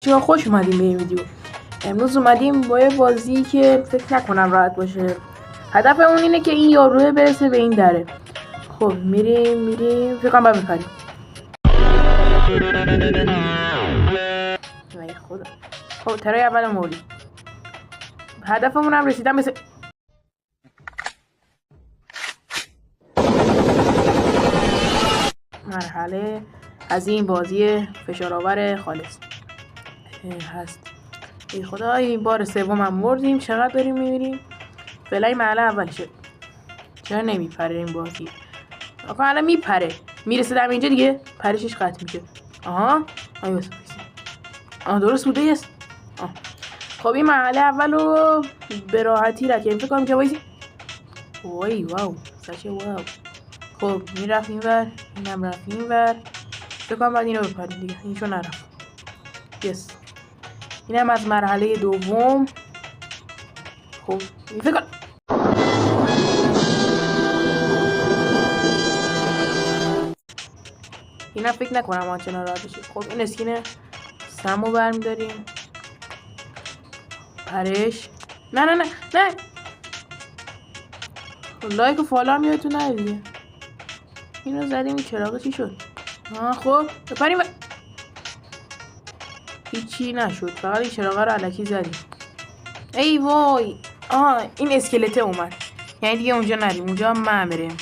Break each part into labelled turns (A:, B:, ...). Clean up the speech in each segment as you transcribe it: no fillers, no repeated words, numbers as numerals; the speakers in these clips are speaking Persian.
A: چرا خوش اومدیم به این ویدیو. امروز اومدیم با یه بازی که فکر نکنم راحت باشه. هدفمون اینه که این یاروه برسه به این دره. خب میریم فکر کنم باید بپریم. ای خدا. خب ترای اول موردی هدفمون هم رسیدن مثل مرحله از این بازی فشارآور خالص هست. ای خدا، این بار سوم هم مردیم. چقدر داریم میبینیم؟ فعلا این مرحله اولشه. چرا نمیپره این بازی؟ آقا الان میپره، میرسه در اینجا دیگه پرشش قطع میشه. آها درست بوده است. خب این مرحله اولو به راحتی رفتیم. فکر کنم که وایسی. وای واو سچه واو. خب میرفت اینور، اینم رفت اینور. فکر کنم بعد اینو بپریم دیگه. اینشو نرفت. یس، اینم از مرحله دوم. خب فکر کنم اینا فکر نکنم آنچنان راحت بشه. خب این اسکین سمو برمیداریم. پرش نه نه نه نه. لایک و فالو هم یادتون نره دیگه. اینو زدیم. این چراغ چی شد؟ خب بپریم. هیچی نشد، فقط این چراغ رو الکی زدیم. ای وای. این اسکلته اومد، یعنی دیگه اونجا نریم. اونجا هم من بریم.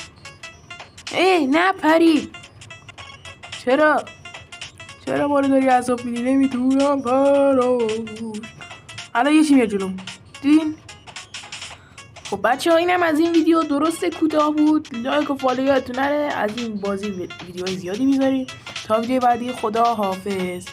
A: نه پری. چرا بارو داری عذاب میدی؟ نمیتونم پروش. الان یه چی میاد جلوم دیدین؟ خب بچه ها، اینم از این ویدیو. درسته کوتاه بود. لایک و فالو یادتون نره. از این بازی ویدیوهای زیادی میذاریم. تا ویدیو بعدی، خدا حافظ.